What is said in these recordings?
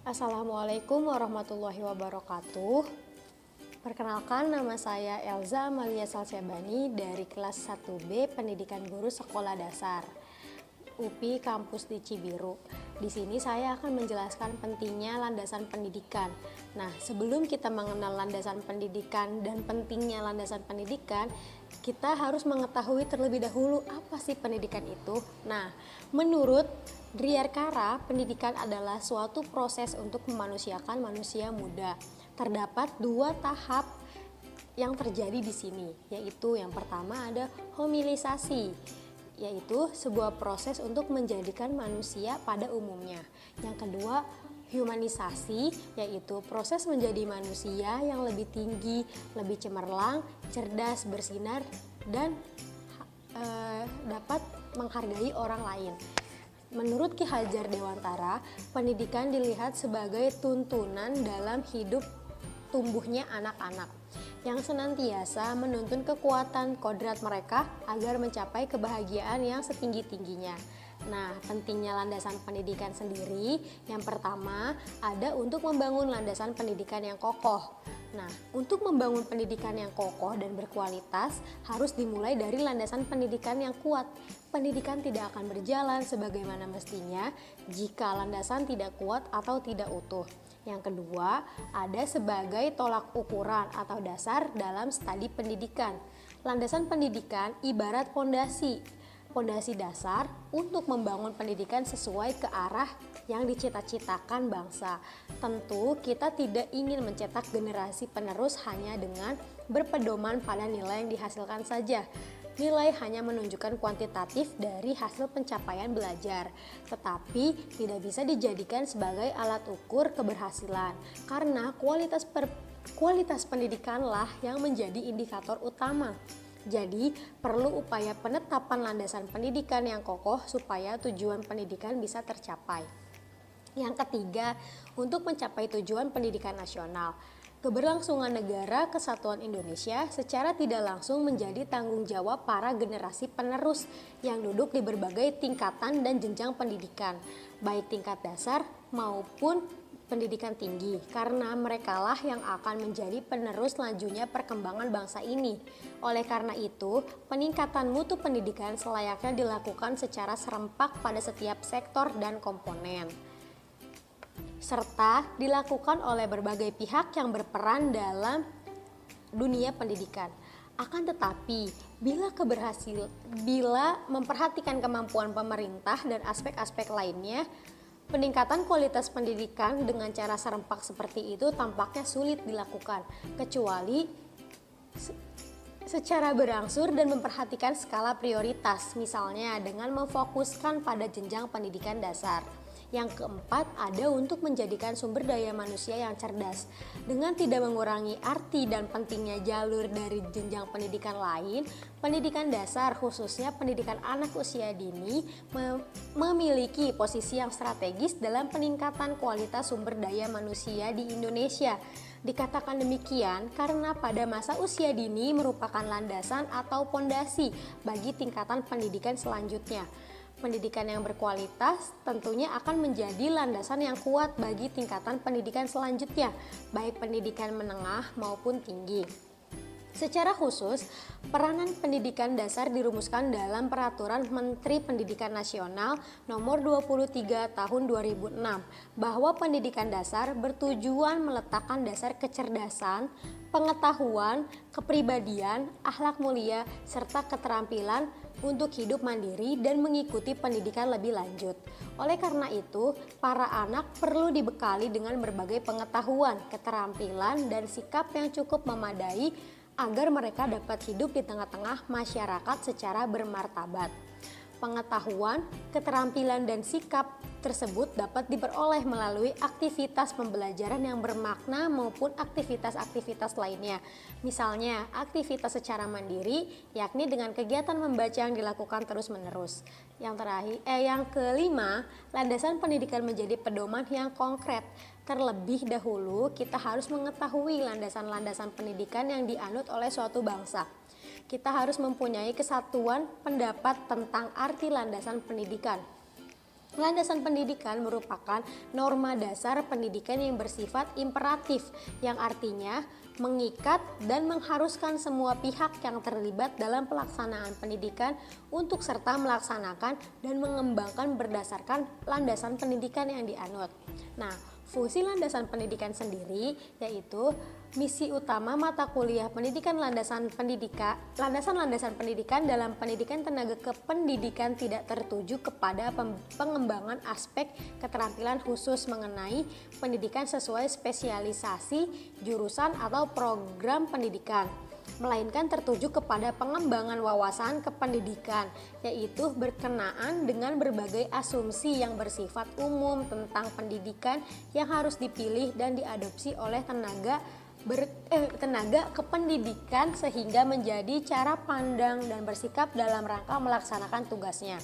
Assalamualaikum warahmatullahi wabarakatuh. Perkenalkan, nama saya Elza Amalia Salsyabani dari kelas 1B Pendidikan Guru Sekolah Dasar UPI Kampus di Cibiru. Di sini saya akan menjelaskan pentingnya landasan pendidikan. Nah, sebelum kita mengenal landasan pendidikan dan pentingnya landasan pendidikan, kita harus mengetahui terlebih dahulu apa sih pendidikan itu. Nah, menurut Driarkara, pendidikan adalah suatu proses untuk memanusiakan manusia muda. Terdapat dua tahap yang terjadi di sini, yaitu yang pertama ada homilisasi, yaitu sebuah proses untuk menjadikan manusia pada umumnya. Yang kedua, humanisasi, yaitu proses menjadi manusia yang lebih tinggi, lebih cemerlang, cerdas, bersinar, dan dapat menghargai orang lain. Menurut Ki Hajar Dewantara, pendidikan dilihat sebagai tuntunan dalam hidup tumbuhnya anak-anak yang senantiasa menuntun kekuatan kodrat mereka agar mencapai kebahagiaan yang setinggi-tingginya. Nah, pentingnya landasan pendidikan sendiri, yang pertama ada untuk membangun landasan pendidikan yang kokoh. Nah, untuk membangun pendidikan yang kokoh dan berkualitas harus dimulai dari landasan pendidikan yang kuat. Pendidikan tidak akan berjalan sebagaimana mestinya jika landasan tidak kuat atau tidak utuh. Yang kedua, ada sebagai tolak ukuran atau dasar dalam studi pendidikan. Landasan pendidikan ibarat fondasi dasar untuk membangun pendidikan sesuai ke arah yang dicita-citakan bangsa. Tentu kita tidak ingin mencetak generasi penerus hanya dengan berpedoman pada nilai yang dihasilkan saja. Nilai hanya menunjukkan kuantitatif dari hasil pencapaian belajar, tetapi tidak bisa dijadikan sebagai alat ukur keberhasilan, karena kualitas pendidikanlah yang menjadi indikator utama. Jadi, perlu upaya penetapan landasan pendidikan yang kokoh supaya tujuan pendidikan bisa tercapai. Yang ketiga, untuk mencapai tujuan pendidikan nasional, keberlangsungan negara kesatuan Indonesia secara tidak langsung menjadi tanggung jawab para generasi penerus yang duduk di berbagai tingkatan dan jenjang pendidikan, baik tingkat dasar maupun pendidikan tinggi, karena merekalah yang akan menjadi penerus lajunya perkembangan bangsa ini. Oleh karena itu, peningkatan mutu pendidikan selayaknya dilakukan secara serempak pada setiap sektor dan komponen, serta dilakukan oleh berbagai pihak yang berperan dalam dunia pendidikan. Akan tetapi, bila memperhatikan kemampuan pemerintah dan aspek-aspek lainnya, peningkatan kualitas pendidikan dengan cara serempak seperti itu tampaknya sulit dilakukan, kecuali secara berangsur dan memperhatikan skala prioritas, misalnya dengan memfokuskan pada jenjang pendidikan dasar. Yang keempat, ada untuk menjadikan sumber daya manusia yang cerdas. Dengan tidak mengurangi arti dan pentingnya jalur dari jenjang pendidikan lain, pendidikan dasar khususnya pendidikan anak usia dini memiliki posisi yang strategis dalam peningkatan kualitas sumber daya manusia di Indonesia. Dikatakan demikian karena pada masa usia dini merupakan landasan atau pondasi bagi tingkatan pendidikan selanjutnya. Pendidikan yang berkualitas tentunya akan menjadi landasan yang kuat bagi tingkatan pendidikan selanjutnya, baik pendidikan menengah maupun tinggi. Secara khusus, peranan pendidikan dasar dirumuskan dalam Peraturan Menteri Pendidikan Nasional Nomor 23 Tahun 2006, bahwa pendidikan dasar bertujuan meletakkan dasar kecerdasan, pengetahuan, kepribadian, akhlak mulia, serta keterampilan untuk hidup mandiri dan mengikuti pendidikan lebih lanjut. Oleh karena itu, para anak perlu dibekali dengan berbagai pengetahuan, keterampilan, dan sikap yang cukup memadai agar mereka dapat hidup di tengah-tengah masyarakat secara bermartabat. Pengetahuan, keterampilan, dan sikap tersebut dapat diperoleh melalui aktivitas pembelajaran yang bermakna maupun aktivitas-aktivitas lainnya. Misalnya, aktivitas secara mandiri, yakni dengan kegiatan membaca yang dilakukan terus-menerus. Yang kelima, landasan pendidikan menjadi pedoman yang konkret. Terlebih dahulu, kita harus mengetahui landasan-landasan pendidikan yang dianut oleh suatu bangsa. Kita harus mempunyai kesatuan pendapat tentang arti landasan pendidikan. Landasan pendidikan merupakan norma dasar pendidikan yang bersifat imperatif, yang artinya mengikat dan mengharuskan semua pihak yang terlibat dalam pelaksanaan pendidikan untuk serta melaksanakan dan mengembangkan berdasarkan landasan pendidikan yang dianut. Nah, fungsi landasan pendidikan sendiri yaitu misi utama mata kuliah pendidikan landasan pendidikan dalam pendidikan tenaga kependidikan tidak tertuju kepada pengembangan aspek keterampilan khusus mengenai pendidikan sesuai spesialisasi, jurusan atau program pendidikan, melainkan tertuju kepada pengembangan wawasan kependidikan, yaitu berkenaan dengan berbagai asumsi yang bersifat umum tentang pendidikan yang harus dipilih dan diadopsi oleh tenaga kependidikan sehingga menjadi cara pandang dan bersikap dalam rangka melaksanakan tugasnya.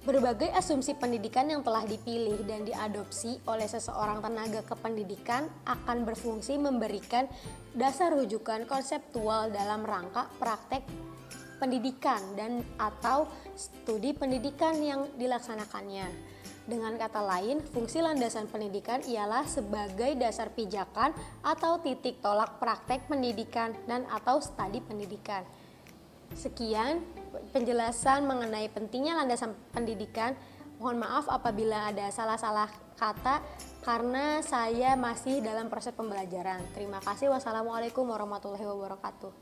Berbagai asumsi pendidikan yang telah dipilih dan diadopsi oleh seseorang tenaga kependidikan akan berfungsi memberikan dasar rujukan konseptual dalam rangka praktek pendidikan dan atau studi pendidikan yang dilaksanakannya. Dengan kata lain, fungsi landasan pendidikan ialah sebagai dasar pijakan atau titik tolak praktek pendidikan dan atau studi pendidikan. Sekian penjelasan mengenai pentingnya landasan pendidikan. Mohon maaf apabila ada salah-salah kata karena saya masih dalam proses pembelajaran. Terima kasih. Wassalamualaikum warahmatullahi wabarakatuh.